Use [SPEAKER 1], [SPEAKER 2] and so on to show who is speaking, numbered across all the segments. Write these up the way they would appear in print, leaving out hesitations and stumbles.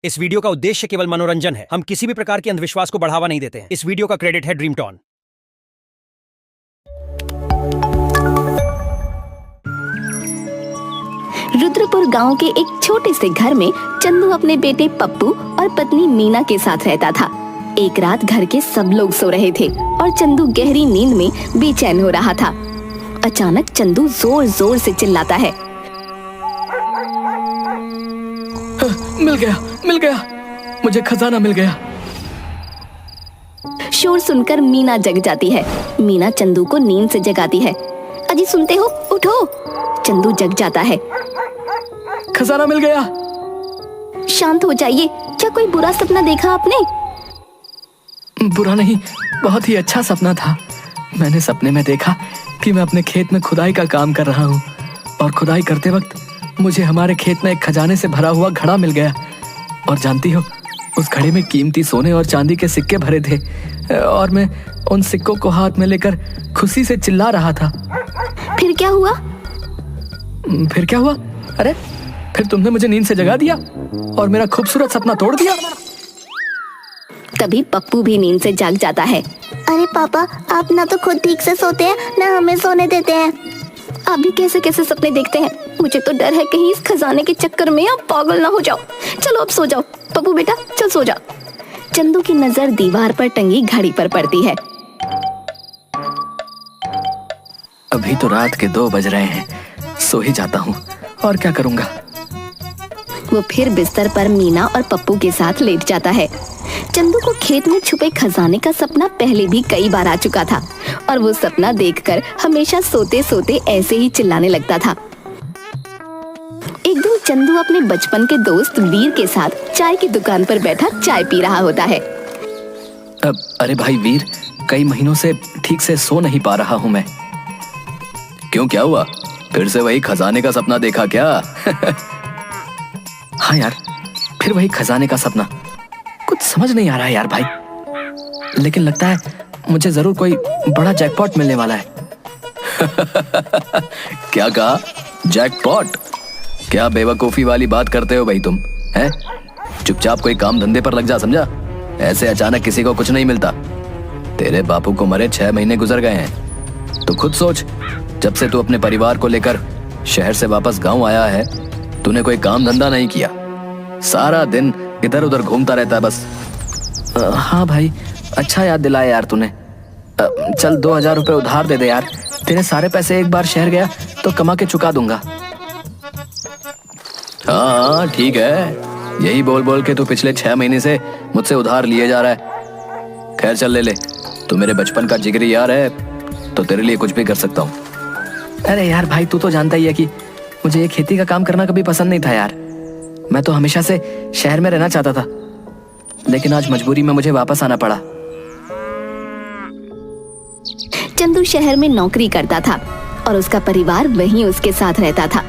[SPEAKER 1] इस वीडियो का उद्देश्य केवल मनोरंजन है। हम किसी भी प्रकार के अंधविश्वास को बढ़ावा नहीं देते हैं। इस वीडियो का क्रेडिट है ड्रीमटॉन।
[SPEAKER 2] रुद्रपुर गांव के एक छोटे से घर में चंदू अपने बेटे पप्पू और पत्नी मीना के साथ रहता था। एक रात घर के सब लोग सो रहे थे और चंदू गहरी नींद में बेचैन हो रहा था। अचानक चंदू जोर जोर से चिल्लाता है,
[SPEAKER 3] मिल गया, मुझे खजाना मिल गया।
[SPEAKER 2] शोर सुनकर मीना जग जाती है। मीना चंदू को नींद से जगाती है। अजी सुनते हो, उठो। चंदू जग जाता है।
[SPEAKER 3] खजाना मिल गया।
[SPEAKER 2] शांत हो जाइए, क्या कोई बुरा सपना देखा आपने?
[SPEAKER 3] बुरा नहीं, बहुत ही अच्छा सपना था। मैंने सपने में देखा कि मैं अपने खेत में खुदाई का काम कर रहा हूँ और खुदाई करते वक्त मुझे हमारे खेत में एक खजाने से भरा हुआ घड़ा मिल गया। और जानती हो, उस घड़े में कीमती सोने और चांदी के सिक्के भरे थे और मैं उन सिक्कों को हाथ में लेकर खुशी से चिल्ला रहा था।
[SPEAKER 2] फिर क्या हुआ?
[SPEAKER 3] अरे फिर तुमने मुझे नींद से जगा दिया और मेरा खूबसूरत सपना तोड़ दिया।
[SPEAKER 2] तभी पप्पू भी नींद से जाग जाता है।
[SPEAKER 4] अरे पापा, आप ना तो खुद ठीक से सोते हैं, ना हमें सोने देते हैं।
[SPEAKER 2] आप भी कैसे कैसे सपने देखते हैं। मुझे तो डर है कहीं इस खजाने के चक्कर में आप पागल ना हो जाओ। चलो अब सो जाओ। पप्पू बेटा चल सो जा। चंदू की नजर दीवार पर टंगी घड़ी पर पड़ती है।
[SPEAKER 3] अभी तो रात के 2 बज रहे हैं, सो ही जाता हूँ, और क्या करूँगा।
[SPEAKER 2] वो फिर बिस्तर पर मीना और पप्पू के साथ लेट जाता है। चंदू को खेत में छुपे खजाने का सपना पहले भी कई बार आ चुका था और वो सपना देखकर हमेशा सोते सोते ऐसे ही चिल्लाने लगता था। एक दिन चंदू अपने बचपन के दोस्त वीर के साथ चाय की दुकान पर बैठा चाय पी रहा होता है।
[SPEAKER 3] अरे भाई वीर, कई महीनों से ठीक से सो नहीं पा रहा हूँ मैं। क्यों, क्या हुआ? फिर से वही खजाने का सपना देखा क्या? हाँ यार, फिर वही खजाने का सपना। कुछ समझ नहीं आ रहा है यार भाई, लेकिन लगता है मुझे जरूर कोई बड़ा जैकपॉट मिलने वाला है। क्या कहा? जैकपॉट? क्या बेवकूफी वाली बात करते हो भाई तुम, हैं? चुपचाप कोई काम धंधे पर लग जा, समझा? ऐसे अचानक किसी को कुछ नहीं मिलता। तेरे बापू को मरे 6 महीने गुजर गए हैं। तो खुद सोच, जब से तू अपने परिवार को लेकर शहर से वापस गांव आया है, तूने कोई काम धंधा नहीं किया। सारा दिन इधर उधर घूमता रहता है बस। हाँ भाई, अच्छा याद दिलाया यार तूने। चल 2000 रुपए उधार दे दे यार। तेरे सारे पैसे एक बार शहर गया तो कमा के चुका दूंगा। हाँ ठीक है, यही बोल बोल के तू पिछले 6 महीने से मुझसे उधार लिए जा रहा है। खैर चल ले ले, तू मेरे बचपन का जिगरी यार है, तो तेरे लिए कुछ भी कर सकता हूँ। अरे यार भाई, तू तो जानता ही है कि मुझे ये खेती का काम करना कभी पसंद नहीं था यार। मैं तो हमेशा से शहर में रहना चाहता था, लेकिन आज मजबूरी में मुझे वापस आना पड़ा।
[SPEAKER 2] चंदू शहर में नौकरी करता था और उसका परिवार वहीं उसके साथ रहता था।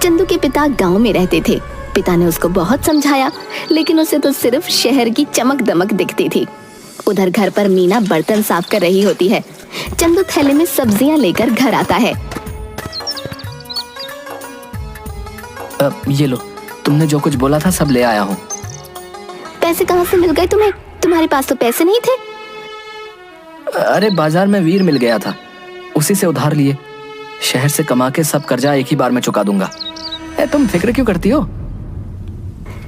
[SPEAKER 2] चंदू के पिता गांव में रहते थे। पिता ने उसको बहुत समझाया, लेकिन उसे तो सिर्फ शहर की चमक दमक दिखती थी। उधर घर पर मीना बर्तन साफ कर रही होती है। चंदू थैले में सब्जियां लेकर घर आता है।
[SPEAKER 3] ये लो, तुमने जो कुछ बोला था सब ले आया हूँ।
[SPEAKER 2] पैसे कहाँ से मिल गए तुम्हें? तुम्हारे पास तो पैसे नहीं थे।
[SPEAKER 3] अरे बाजार में वीर मिल गया था, उसी से उधार लिए। शहर से कमा के सब कर्जा एक ही बार में चुका दूंगा। तुम फिक्र क्यों करती हो?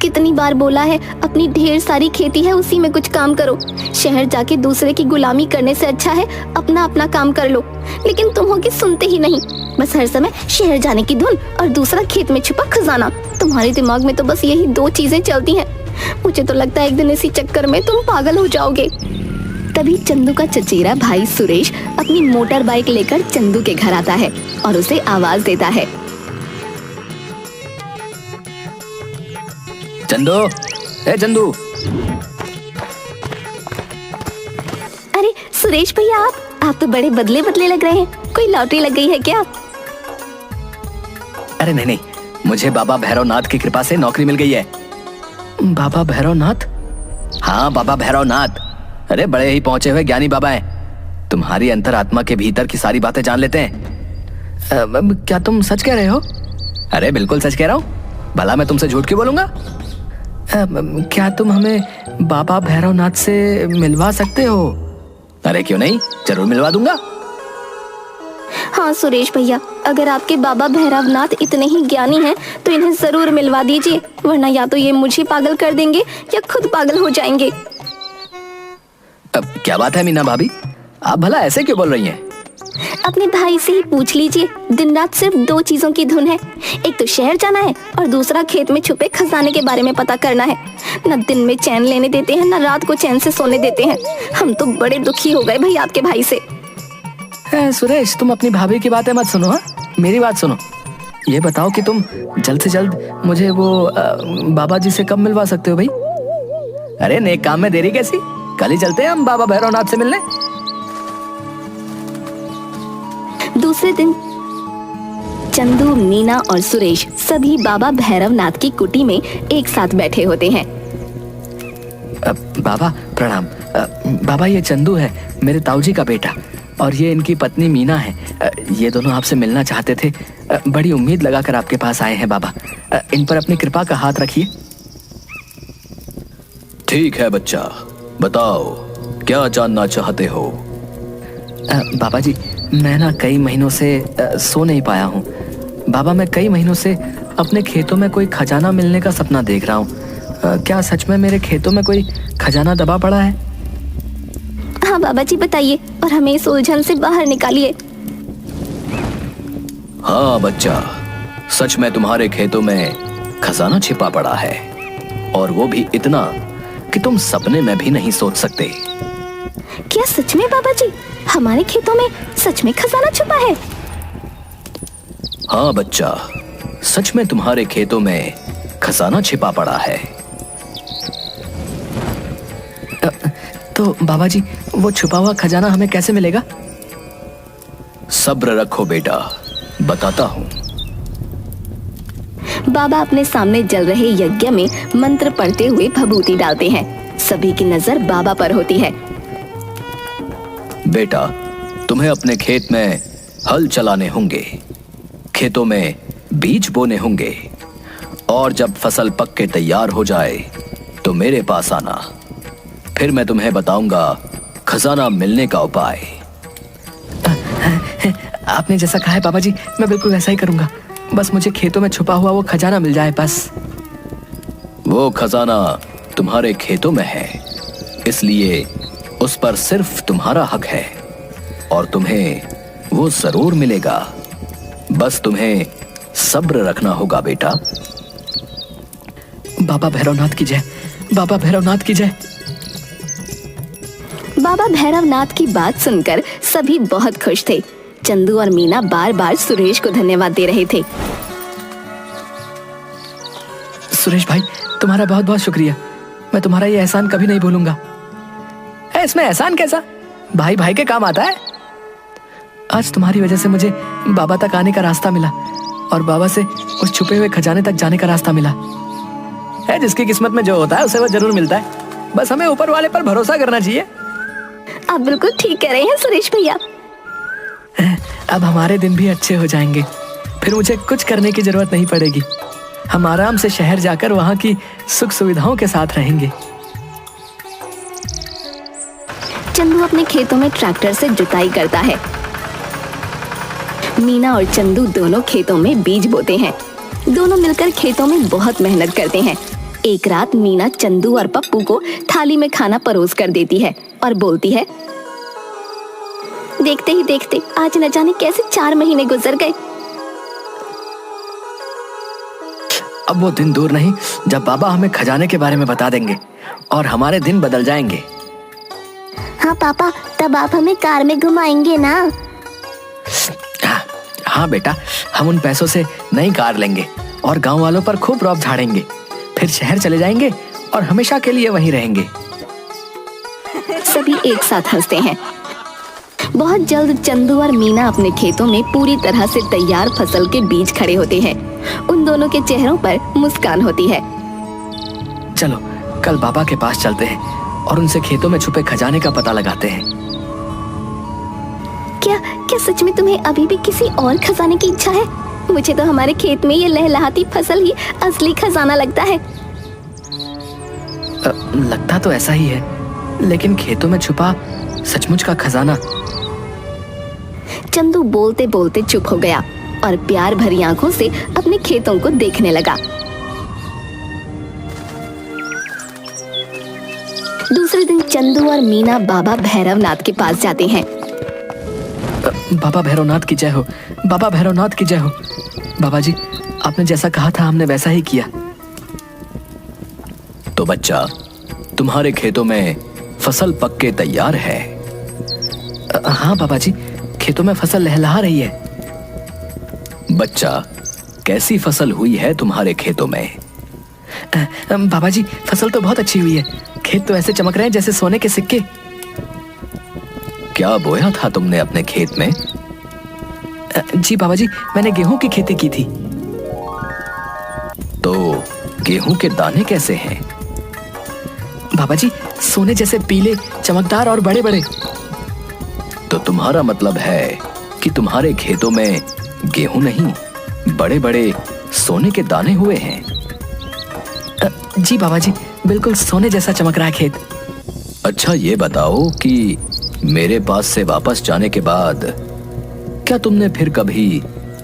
[SPEAKER 2] कितनी बार बोला है, अपनी ढेर सारी खेती है, उसी में कुछ काम करो। शहर जाके दूसरे की गुलामी करने से अच्छा है अपना अपना काम कर लो। लेकिन तुम हो कि सुनते ही नहीं। बस हर समय शहर जाने की धुन और दूसरा खेत में छुपा खजाना। तुम्हारे दिमाग में तो बस यही 2 चीजें चलती हैं। मुझे तो लगता है एक दिन इसी चक्कर में तुम पागल हो जाओगे। तभी चंदू का चचेरा भाई सुरेश अपनी मोटर बाइक लेकर चंदू के घर आता है और उसे आवाज देता है,
[SPEAKER 3] चंदू, ए चंदू।
[SPEAKER 2] अरे सुरेश भैया, आप तो बड़े बदले बदले लग रहे हैं। कोई लॉटरी लग गई है क्या?
[SPEAKER 3] अरे नहीं, मुझे बाबा भैरवनाथ की कृपा से नौकरी मिल गई है। बाबा भैरवनाथ? हाँ, बाबा भैरवनाथ। अरे बड़े ही पहुंचे हुए ज्ञानी बाबा हैं। तुम्हारी अंतरात्मा के भीतर की सारी बातें जान लेते हैं। क्या तुम सच कह रहे हो? अरे बिल्कुल सच कह रहा हूँ, भला मैं तुमसे झूठ क्यों बोलूंगा? क्या तुम हमें बाबा भैरवनाथ से मिलवा सकते हो? अरे क्यों नहीं, जरूर मिलवा दूंगा।
[SPEAKER 2] हाँ सुरेश भैया, अगर आपके बाबा भैरवनाथ इतने ही ज्ञानी हैं तो इन्हें जरूर मिलवा दीजिए, वरना या तो ये मुझे पागल कर देंगे या खुद पागल हो जाएंगे।
[SPEAKER 3] अब क्या बात है मीना भाभी, आप भला ऐसे क्यों बोल रही हैं?
[SPEAKER 2] अपने भाई से ही पूछ लीजिए, दिन रात सिर्फ 2 चीजों की धुन है। एक तो शहर जाना है और दूसरा खेत में छुपे खजाने के बारे में पता करना है। न दिन में चैन लेने देते हैं, न रात को चैन से सोने देते हैं। हम तो बड़े दुखी हो गए भाई आपके भाई से।
[SPEAKER 3] सुरेश, तुम अपनी भाभी की बातें मत सुनो, मेरी बात सुनो। ये बताओ कि तुम जल्द से जल्द मुझे वो बाबा जी से कब मिलवा सकते हो भाई? अरे नेक काम में देरी कैसी, कल ही चलते हैं हम बाबा भैरवनाथ से मिलने।
[SPEAKER 2] दूसरे दिन चंदू, मीना और सुरेश सभी बाबा भैरवनाथ की कुटी में एक साथ बैठे होते हैं।
[SPEAKER 3] बाबा प्रणाम। बाबा ये चंदू है, मेरे ताऊजी का बेटा, और ये इनकी पत्नी मीना है। ये दोनों आपसे मिलना चाहते थे। बड़ी उम्मीद लगाकर आपके पास आए हैं बाबा। इन पर अपनी कृपा का हाथ रखिए।
[SPEAKER 5] ठीक है बच्चा, बताओ क्या जानना चाहते हो?
[SPEAKER 3] बाबा जी, मैं ना कई महीनों से सो नहीं पाया हूँ। बाबा, मैं कई महीनों से अपने खेतों में कोई खजाना मिलने का सपना देख रहा हूँ। क्या सच में मेरे खेतों में कोई खजाना दबा पड़ा है?
[SPEAKER 2] हाँ बाबा जी बताइए और हमें इस उलझन से बाहर निकालिए।
[SPEAKER 5] हाँ बच्चा, सच में तुम्हारे खेतों में खजाना छिपा पड़ा है, और वो भी इतना कि तुम सपने में भी नहीं सोच सकते।
[SPEAKER 2] क्या सच में बाबा जी, हमारे खेतों में सच में खजाना छुपा है?
[SPEAKER 5] हाँ बच्चा, सच में तुम्हारे खेतों में खजाना छिपा पड़ा है।
[SPEAKER 3] तो बाबा जी, वो छुपा हुआ खजाना हमें कैसे मिलेगा?
[SPEAKER 5] सब्र रखो बेटा, बताता हूँ।
[SPEAKER 2] बाबा अपने सामने जल रहे यज्ञ में मंत्र पढ़ते हुए भभूति डालते हैं। सभी की नजर बाबा पर होती है।
[SPEAKER 5] बेटा, तुम्हें अपने खेत में हल चलाने होंगे, खेतों में बीज बोने होंगे, और जब फसल पक के तैयार हो जाए तो मेरे पास आना। फिर मैं तुम्हें बताऊंगा खजाना मिलने का उपाय।
[SPEAKER 3] आपने जैसा कहा है बाबा जी, मैं बिल्कुल वैसा ही करूंगा। बस मुझे खेतों में छुपा हुआ वो खजाना मिल जाए बस।
[SPEAKER 5] वो खजाना तुम्हारे खेतों में है, इसलिए उस पर सिर्फ तुम्हारा हक है, और तुम्हें वो जरूर मिलेगा। बस तुम्हें सब्र रखना होगा बेटा।
[SPEAKER 3] बाबा भैरवनाथ की जय, बाबा भैरवनाथ की जय।
[SPEAKER 2] बाबा भैरवनाथ की बात सुनकर सभी बहुत खुश थे। चंदू और मीना बार बार सुरेश को धन्यवाद दे रहे थे।
[SPEAKER 3] सुरेश भाई, तुम्हारा बहुत बहुत शुक्रिया। मैं तुम्हारा ये एहसान कभी नहीं भूलूंगा। इसमें एहसान कैसा, भाई भाई के काम आता है। आज तुम्हारी वजह से मुझे बाबा तक आने का रास्ता मिला, और बाबा से उस छुपे हुए खजाने तक जाने का रास्ता मिला है। जिसकी किस्मत में जो होता है उसे वो जरूर मिलता है। बस हमें ऊपर वाले पर भरोसा करना चाहिए।
[SPEAKER 2] आप बिल्कुल ठीक कह रहे हैं सुरेश भैया।
[SPEAKER 3] अब हमारे दिन भी अच्छे हो जाएंगे, फिर मुझे कुछ करने की जरूरत नहीं पड़ेगी। हम आराम से शहर जाकर वहां की सुख सुविधाओं के साथ रहेंगे।
[SPEAKER 2] चंदू अपने खेतों में ट्रैक्टर से जुताई करता है। मीना और चंदू दोनों खेतों में बीज बोते हैं। दोनों मिलकर खेतों में बहुत मेहनत करते हैं। एक रात मीना चंदू और पप्पू को थाली में खाना परोस कर देती है और बोलती है, देखते ही देखते आज न जाने कैसे 4 महीने गुजर गए।
[SPEAKER 3] अब वो दिन दूर नहीं जब बाबा हमें खजाने के बारे में बता देंगे और हमारे दिन बदल जाएंगे।
[SPEAKER 4] हाँ पापा, तब आप हमें कार में घुमाएंगे ना?
[SPEAKER 3] हाँ बेटा, हम उन पैसों से नई कार लेंगे और गांव वालों पर खूब रौब झाड़ेंगे। फिर शहर चले जाएंगे और हमेशा के लिए वहीं रहेंगे।
[SPEAKER 2] सभी एक साथ हंसते हैं। बहुत जल्द चंदू और मीना अपने खेतों में पूरी तरह से तैयार फसल के बीज खड़े होते हैं। उन दोनों के चेहरों पर मुस्कान होती है।
[SPEAKER 3] चलो कल बाबा के पास चलते हैं और उनसे खेतों में छुपे खजाने का पता लगाते हैं।
[SPEAKER 2] क्या सच में तुम्हें अभी भी किसी और खजाने की इच्छा है? मुझे तो हमारे खेत में ये लहलहाती फसल ही असली खजाना लगता है।
[SPEAKER 5] लगता तो ऐसा ही है, लेकिन खेतों में छुपा सचमुच का खजाना।
[SPEAKER 2] चंदू बोलते बोलते चुप हो गया और प्यार भरी आंखों से अपने खेतों को देखने लगा। दूसरे दिन चंदू और मीना बाबा भैरवनाथ के पास जाते हैं।
[SPEAKER 5] बाबा भैरवनाथ की जय हो, बाबा भैरवनाथ की जय हो। बाबा जी, आपने जैसा कहा था हमने वैसा ही किया।
[SPEAKER 3] तो बच्चा, तुम्हारे खेतों में फसल पक के तैयार है।
[SPEAKER 5] हाँ बाबा जी, खेतों में फसल लहलहा रही है।
[SPEAKER 3] बच्चा, कैसी फसल हुई है तुम्हारे खेतों में?
[SPEAKER 5] बाबा जी, फसल तो बहुत अच्छी हुई है। खेत तो ऐसे चमक रहे हैं जैसे सोने के सिक्के।
[SPEAKER 3] क्या बोया था तुमने अपने खेत में?
[SPEAKER 5] जी बाबा जी, मैंने गेहूं की खेती की थी।
[SPEAKER 3] तो गेहूं के दाने कैसे हैं?
[SPEAKER 5] बाबा जी, सोने जैसे पीले, चमकदार और बड़े बड़े।
[SPEAKER 3] तो तुम्हारा मतलब है कि तुम्हारे खेतों में गेहूं नहीं, बड़े बड़े सोने के दाने हुए हैं।
[SPEAKER 5] जी बाबा जी, बिल्कुल सोने जैसा चमक रहा है खेत।
[SPEAKER 3] अच्छा, ये बताओ कि मेरे पास से वापस जाने के बाद क्या तुमने फिर कभी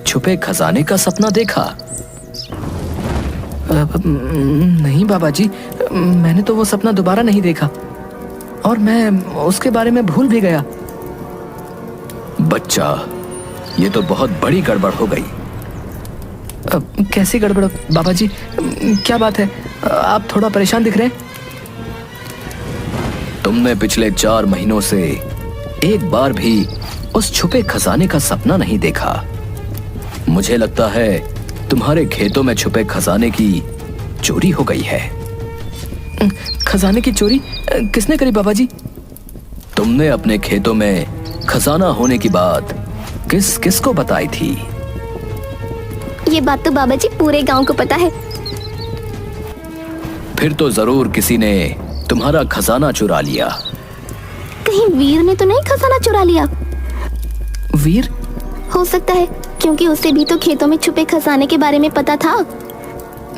[SPEAKER 3] छुपे खजाने का सपना देखा?
[SPEAKER 5] नहीं बाबा जी, मैंने तो वो सपना दोबारा नहीं देखा और मैं उसके बारे में भूल भी गया।
[SPEAKER 3] बच्चा, ये तो बहुत बड़ी गड़बड़ हो गई।
[SPEAKER 5] कैसी गड़बड़ बाबा जी? क्या बात है, आप थोड़ा परेशान दिख रहे हैं।
[SPEAKER 3] तुमने पिछले 4 महीनों से एक बार भी उस छुपे खजाने का सपना नहीं देखा। मुझे लगता है तुम्हारे खेतों में छुपे खजाने की चोरी हो गई है।
[SPEAKER 5] खजाने की चोरी किसने करी बाबा जी?
[SPEAKER 3] तुमने अपने खेतों में खजाना होने की बात किस किस को बताई थी?
[SPEAKER 2] ये बात तो बाबा जी पूरे गांव को पता है।
[SPEAKER 3] फिर तो जरूर किसी ने तुम्हारा खजाना चुरा लिया।
[SPEAKER 2] कहीं वीर ने तो नहीं खजाना चुरा लिया?
[SPEAKER 5] वीर?
[SPEAKER 2] हो सकता है, क्योंकि उसे भी तो खेतों में छुपे खजाने के बारे में पता था।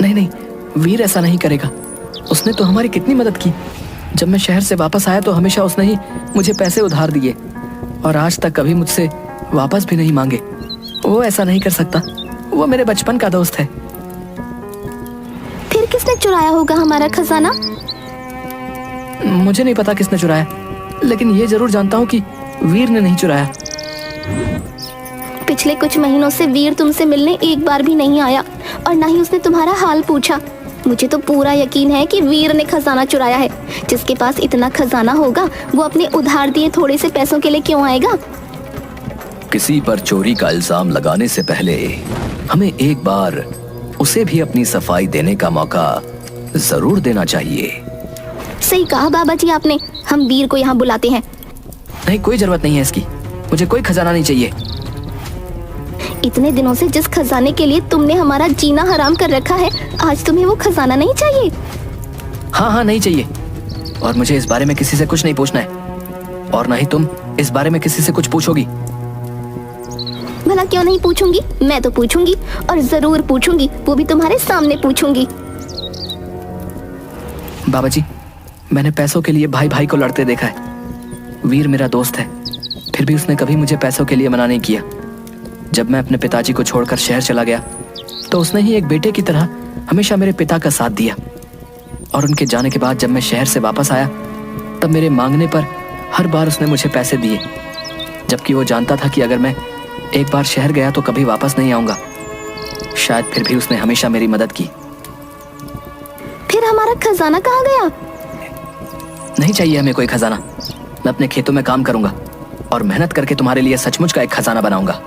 [SPEAKER 5] नहीं नहीं, वीर ऐसा नहीं करेगा। उसने तो हमारी कितनी मदद की। जब मैं शहर से वापस आया तो हमेशा उसने ही मुझे पैसे उधार दिए और आज तक कभी मुझसे वापस भी नहीं मांगे। वो ऐसा नहीं कर सकता, वो मेरे बचपन का दोस्त है।
[SPEAKER 2] फिर किसने चुराया होगा हमारा खजाना?
[SPEAKER 5] मुझे नहीं पता किसने चुराया, लेकिन ये जरूर जानता हूँ कि वीर ने नहीं चुराया।
[SPEAKER 2] पिछले कुछ महीनों से वीर तुमसे मिलने एक बार भी नहीं आया और ना ही उसने तुम्हारा हाल पूछा। मुझे तो पूरा यकीन है कि वीर ने खजाना चुराया है। जिसके पास इतना खजाना होगा वो अपने उधार दिए थोड़े से पैसों के लिए क्यों आएगा?
[SPEAKER 3] किसी पर चोरी का इल्जाम लगाने से पहले हमें एक बार उसे भी अपनी सफाई देने का मौका जरूर देना चाहिए।
[SPEAKER 2] सही कहा बाबा जी आपने। हम वीर को यहाँ बुलाते हैं।
[SPEAKER 5] नहीं, कोई जरूरत नहीं है इसकी। मुझे कोई खजाना नहीं चाहिए।
[SPEAKER 2] इतने दिनों से जिस खजाने के लिए तुमने हमारा जीना हराम कर रखा है, आज तुम्हें वो खजाना नहीं चाहिए?
[SPEAKER 5] हाँ हाँ, नहीं चाहिए। और मुझे इस बारे में किसी से कुछ नहीं पूछना है, और ना ही तुम इस बारे में किसी से कुछ पूछोगी।
[SPEAKER 2] भला क्यों नहीं पूछूंगी? मैं तो पूछूंगी और जरूर पूछूंगी, वो भी तुम्हारे सामने पूछूंगी।
[SPEAKER 5] बाबा जी, मैंने पैसों के लिए भाई भाई को लड़ते देखा है। वीर मेरा दोस्त है, फिर भी उसने कभी मुझे पैसों के लिए मना नहीं किया। जब मैं अपने पिताजी को छोड़कर शहर चला गया तो उसने ही एक बेटे की तरह हमेशा मेरे पिता का साथ दिया। और उनके जाने के बाद जब मैं शहर से वापस आया तब मेरे मांगने पर हर बार उसने मुझे पैसे दिए, जबकि वो जानता था कि अगर मैं एक बार शहर गया तो कभी वापस नहीं आऊंगा। शायद फिर भी उसने हमेशा मेरी मदद की।
[SPEAKER 2] फिर हमारा खजाना कहाँ गया?
[SPEAKER 5] नहीं चाहिए हमें कोई खजाना। मैं अपने खेतों में काम करूंगा और मेहनत करके तुम्हारे लिए सचमुच का एक खजाना बनाऊंगा।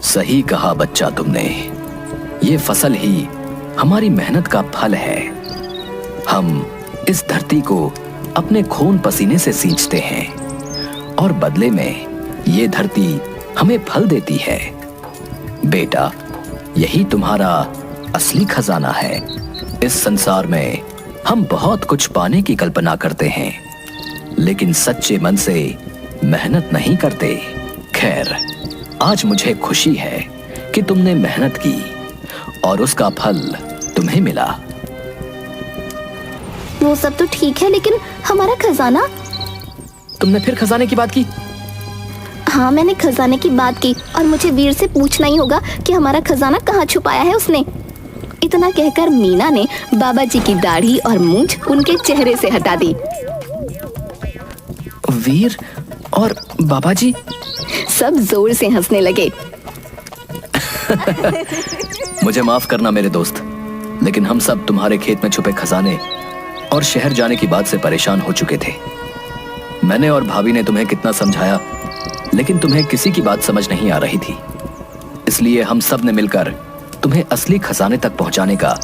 [SPEAKER 3] सही कहा बच्चा तुमने। ये फसल ही हमारी मेहनत का फल है। हम इस धरती को अपने खून पसीने से सींचते हैं और बदले में ये धरती हमें फल देती है। बेटा, यही तुम्हारा असली खजाना है। इस संसार में हम बहुत कुछ पाने की कल्पना करते हैं, लेकिन सच्चे मन से मेहनत नहीं करते। खैर, आज मुझे खुशी है कि तुमने मेहनत की और उसका फल तुम्हें मिला।
[SPEAKER 2] वो सब तो ठीक है, लेकिन हमारा खजाना?
[SPEAKER 3] तुमने फिर खजाने की बात की?
[SPEAKER 2] हाँ, मैंने खजाने की बात की और मुझे वीर से पूछना ही होगा कि हमारा खजाना कहाँ छुपाया है उसने। इतना कहकर मीना ने बाबा जी की दाढ़ी और मूंछ उनके चेहरे से हटा दी।
[SPEAKER 3] वीर और बाबा जी?
[SPEAKER 2] सब जोर से हंसने लगे।
[SPEAKER 3] मुझे माफ करना मेरे दोस्त, लेकिन हम सब तुम्हारे खेत में छुपे खजाने और शहर जाने की बात से परेशान हो चुके थे। मैंने और भाभी ने तुम्हें कितना समझाया, लेकिन तुम्हें किसी की बात समझ नहीं आ रही थी। इसलिए हम सब ने मिलकर तुम्हें असली खजाने तक पहुंचाने का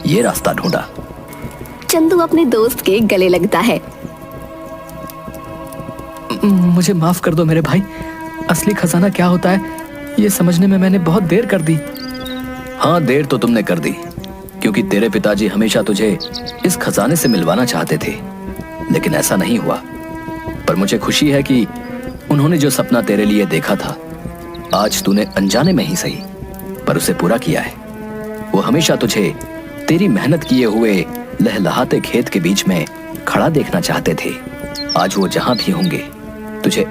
[SPEAKER 3] ये रास्ता ढूंढा।
[SPEAKER 2] चंदू अपने दोस्त के गले लगता है।
[SPEAKER 3] मुझे माफ कर दो मेरे भाई, असली खजाना क्या होता है ये समझने में मैंने बहुत देर कर दी। हाँ, देर तो तुमने कर दी, क्योंकि तेरे पिताजी हमेशा तुझे इस खजाने से मिलवाना चाहते थे, लेकिन ऐसा नहीं हुआ। पर मुझे खुशी है कि उन्होंने जो सपना तेरे लिए देखा था, आज तूने अनजाने में ही सही पर उसे पूरा किया है। वो हमेशा तुझे तेरी मेहनत किए हुए लहलहाते खेत के बीच में खड़ा देखना चाहते थे। आज वो जहां भी होंगे तुझे